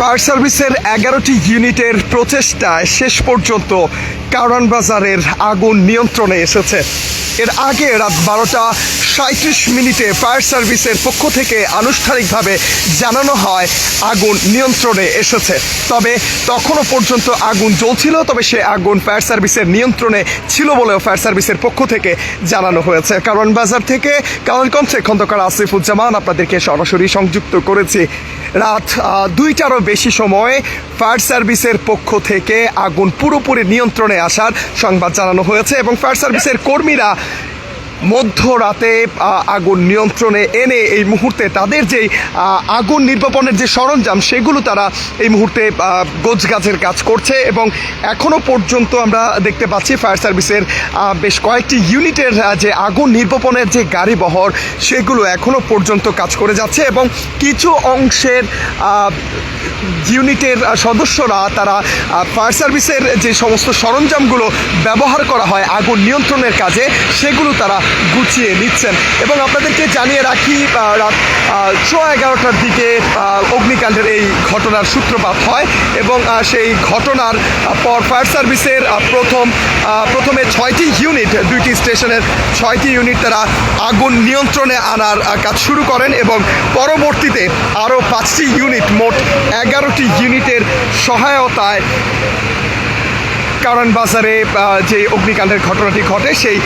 Fire সার্ভিসের 11টি ইউনিটের প্রচেষ্টায় শেষ পর্যন্ত কারওয়ান বাজারের আগুন নিয়ন্ত্রণে এসেছে। এর আগে রাত 12:37 ফায়ার সার্ভিসের পক্ষ থেকে আনুষ্ঠানিকভাবে জানানো হয় আগুন নিয়ন্ত্রণে এসেছে। তবে তখনও পর্যন্ত আগুন জ্বলছিল, তবে সে আগুন ফায়ার সার্ভিসের নিয়ন্ত্রণে ছিল বলেও ফায়ার সার্ভিসের পক্ষ থেকে জানানো হয়েছে। কারওয়ান বাজার থেকে কালারকণ্ঠে খন্দকার আসিফুজ্জামান আপনাদেরকে সরাসরি সংযুক্ত করেছি। রাত 2টারও বেশি সময় ফায়ার সার্ভিসের পক্ষ থেকে আগুন পুরোপুরি নিয়ন্ত্রণে আসার সংবাদ জানানো হয়েছে এবং ফায়ার সার্ভিসের কর্মীরা মধ্যরাতে আগুন নিয়ন্ত্রণে এনে এই মুহূর্তে তাদের যেই আগুন নির্বাপনের যে সরঞ্জাম সেগুলো তারা এই মুহূর্তে গোছগাছের কাজ করছে এবং এখনও পর্যন্ত আমরা দেখতে পাচ্ছি ফায়ার সার্ভিসের বেশ কয়েকটি ইউনিটের যে আগুন নির্বাপনের যে গাড়ি বহর সেগুলো এখনও পর্যন্ত কাজ করে যাচ্ছে এবং কিছু অংশের ইউনিটের সদস্যরা তারা ফায়ার সার্ভিসের যে সমস্ত সরঞ্জামগুলো ব্যবহার করা হয় আগুন নিয়ন্ত্রণের কাজে সেগুলো তারা গুছিয়ে নিচ্ছেন। এবং আপনাদেরকে জানিয়ে রাখি, রাত 11:15টার দিকে অগ্নিকাণ্ডের এই ঘটনার সূত্রপাত হয় এবং সেই ঘটনার পর ফায়ার সার্ভিসের প্রথমে 6টি ইউনিট, 2টি স্টেশনের 6টি ইউনিট তারা আগুন নিয়ন্ত্রণে আনার কাজ শুরু করেন এবং পরবর্তীতে আরও 5টি ইউনিট, মোট 11টি ইউনিটের সহায়তায় কারওয়ান বাজারে যে অগ্নিকাণ্ডের ঘটনাটি ঘটে সেই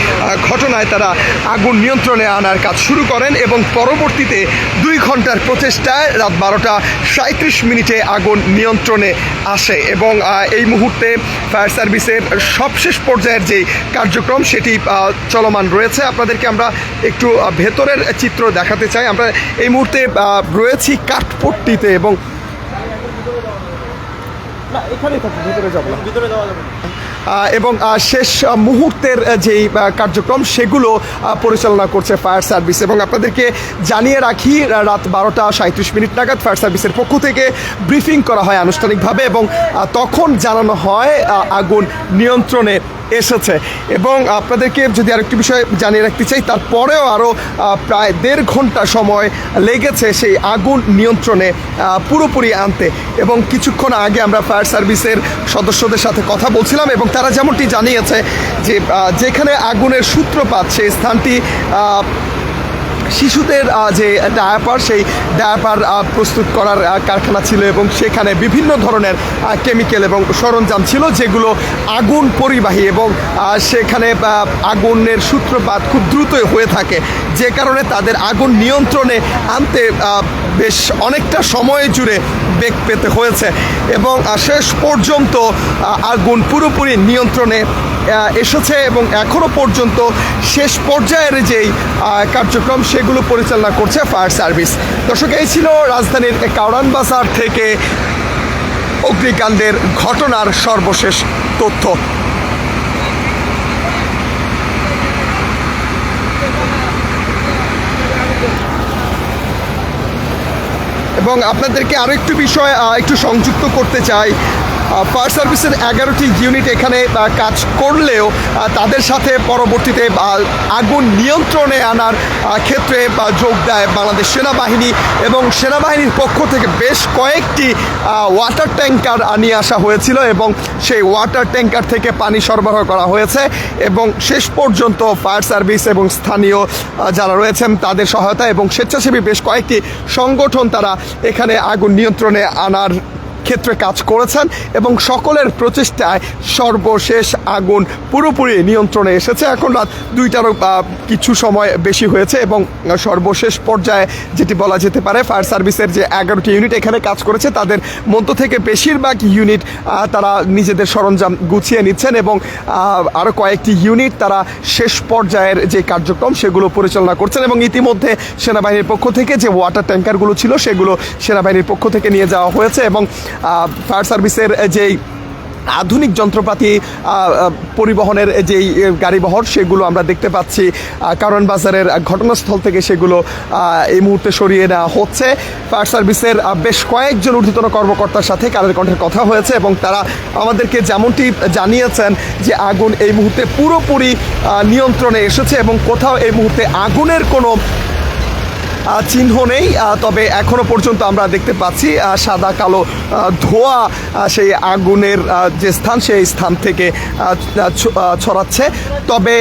ঘটনায় তারা আগুন নিয়ন্ত্রণে আনার কাজ শুরু করেন এবং পরবর্তীতে 2 ঘন্টার প্রচেষ্টায় রাত 12:37 আগুন নিয়ন্ত্রণে আসে এবং এই মুহূর্তে ফায়ার সার্ভিসের সবশেষ পর্যায়ের যে কার্যক্রম সেটি চলমান রয়েছে। আপনাদেরকে আমরা একটু ভেতরের চিত্র দেখাতে চাই। আমরা এই মুহূর্তে রয়েছি কাঠপট্টিতে এবং এবং শেষ মুহূর্তের যেই কার্যক্রম সেগুলো পরিচালনা করছে ফায়ার সার্ভিস এবং আপনাদেরকে জানিয়ে রাখি রাত 12:37 নাগাদ ফায়ার সার্ভিসের পক্ষ থেকে ব্রিফিং করা হয় আনুষ্ঠানিকভাবে এবং তখন জানানো হয় আগুন নিয়ন্ত্রণে এসেছে। এবং আপনাদেরকে যদি আরেকটি বিষয় জানিয়ে রাখতে চাই, তারপরেও আরও প্রায় 1.5 ঘন্টা সময় লেগেছে সেই আগুন নিয়ন্ত্রণে পুরোপুরি আনতে এবং কিছুক্ষণ আগে আমরা ফায়ার সার্ভিসের সদস্যদের সাথে কথা বলছিলাম এবং তারা যেমনটি জানিয়েছে যে যেখানে আগুনের সূত্রপাত সেই স্থানটি শিশুদের যে ডায়াপার, সেই ডায়াপার প্রস্তুত করার কারখানা ছিল এবং সেখানে বিভিন্ন ধরনের কেমিক্যাল এবং সরঞ্জাম ছিল যেগুলো আগুন পরিবাহী এবং সেখানে আগুনের সূত্রপাত খুব দ্রুতই হয়ে থাকে, যে কারণে তাদের আগুন নিয়ন্ত্রণে আনতে বেশ অনেকটা সময় জুড়ে বেগ পেতে হয়েছে এবং শেষ পর্যন্ত আগুন পুরোপুরি নিয়ন্ত্রণে এসেছে এবং এখনও পর্যন্ত শেষ পর্যায়ের যেই কার্যক্রম সেগুলো পরিচালনা করছে ফায়ার সার্ভিস। দর্শক, এই ছিল রাজধানীর কারওয়ান বাজার থেকে অগ্নিকাণ্ডের ঘটনার সর্বশেষ তথ্য। এবং আপনাদেরকে আরও একটু বিষয় একটু সংযুক্ত করতে চাই। ফায়ার সার্ভিসের 11টি ইউনিট এখানে কাজ করলেও তাদের সাথে পরবর্তীতে আগুন নিয়ন্ত্রণে আনার ক্ষেত্রে যোগ দেয় বাংলাদেশ সেনাবাহিনী এবং সেনাবাহিনীর পক্ষ থেকে বেশ কয়েকটি ওয়াটার ট্যাঙ্কার নিয়ে আসা হয়েছিল এবং সেই ওয়াটার ট্যাঙ্কার থেকে পানি সরবরাহ করা হয়েছে এবং শেষ পর্যন্ত ফায়ার সার্ভিস এবং স্থানীয় যারা রয়েছেন তাদের সহায়তা এবং স্বেচ্ছাসেবী বেশ কয়েকটি সংগঠন তারা এখানে আগুন নিয়ন্ত্রণে আনার ক্ষেত্রে কাজ করেছেন এবং সকলের প্রচেষ্টায় সর্বশেষ আগুন পুরোপুরি নিয়ন্ত্রণে এসেছে। এখন রাত 2টারও কিছু সময় বেশি হয়েছে এবং সর্বশেষ পর্যায়ে যেটি বলা যেতে পারে ফায়ার সার্ভিসের যে 11টি ইউনিট এখানে কাজ করেছে তাদের মধ্য থেকে বেশিরভাগ ইউনিট তারা নিজেদের সরঞ্জাম গুছিয়ে নিচ্ছেন এবং আরও কয়েকটি ইউনিট তারা শেষ পর্যায়ের যে কার্যক্রম সেগুলো পরিচালনা করছেন এবং ইতিমধ্যে সেনাবাহিনীর পক্ষ থেকে যে ওয়াটার ট্যাঙ্কারগুলো ছিল সেগুলো সেনাবাহিনীর পক্ষ থেকে নিয়ে যাওয়া হয়েছে এবং ফায়ার সার্ভিসের যেই আধুনিক যন্ত্রপাতি পরিবহনের যেই গাড়িবহর সেগুলো আমরা দেখতে পাচ্ছি কারওয়ান বাজারের ঘটনাস্থল থেকে সেগুলো এই মুহূর্তে সরিয়ে নেওয়া হচ্ছে। ফায়ার সার্ভিসের বেশ কয়েকজন ঊর্ধ্বতন কর্মকর্তার সাথে কালের কণ্ঠের কথা হয়েছে এবং তারা আমাদেরকে যেমনটি জানিয়েছেন যে আগুন এই মুহূর্তে পুরোপুরি নিয়ন্ত্রণে এসেছে এবং কোথাও এই মুহূর্তে আগুনের কোনো চিহ্ন নেই, তবে এখনো পর্যন্ত আমরা দেখতে পাচ্ছি সাদা কালো ধোঁয়া সেই আগুনের যে স্থান সেই স্থান থেকে ছড়াচ্ছে। তবে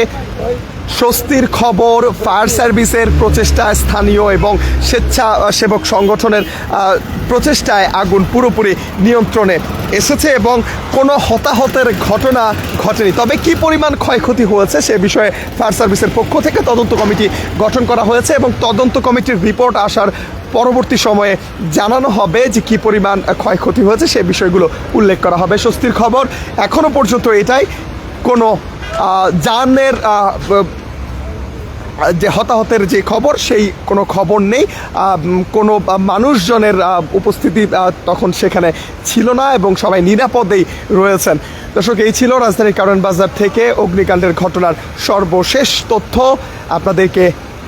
স্বস্তির খবর, ফায়ার সার্ভিসের প্রচেষ্টায়, স্থানীয় এবং স্বেচ্ছাসেবক সংগঠনের প্রচেষ্টায় আগুন পুরোপুরি নিয়ন্ত্রণে এসেছে এবং কোনো হতাহতের ঘটনা ঘটেনি। তবে কি পরিমাণ ক্ষয়ক্ষতি হয়েছে সে বিষয়ে ফায়ার সার্ভিসের পক্ষ থেকে তদন্ত কমিটি গঠন করা হয়েছে এবং তদন্ত কমিটির রিপোর্ট আসার পরবর্তী সময়ে জানানো হবে যে কী পরিমাণ ক্ষয়ক্ষতি হয়েছে সে বিষয়গুলো উল্লেখ করা হবে। স্বস্তির খবর এখনও পর্যন্ত এটাই, কোনো যানের যে হতাহতের যে খবর সেই কোনো খবর নেই, কোনো মানুষজনের উপস্থিতি তখন সেখানে ছিল না এবং সবাই নিরাপদেই রয়েছেন। দর্শক, এই ছিল রাজধানীর কারওয়ান বাজার থেকে অগ্নিকাণ্ডের ঘটনার সর্বশেষ তথ্য। আপনাদেরকে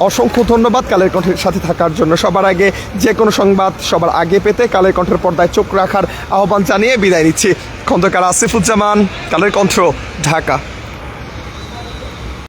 অসংখ্য ধন্যবাদ কালের কণ্ঠের সাথে থাকার জন্য। সবার আগে যে কোনো সংবাদ সবার আগে পেতে কালের কণ্ঠের পর্দায় চোখ রাখার আহ্বান জানিয়ে বিদায় নিচ্ছি। খন্দকার আসিফুজ্জামান, কালের কণ্ঠ, ঢাকা।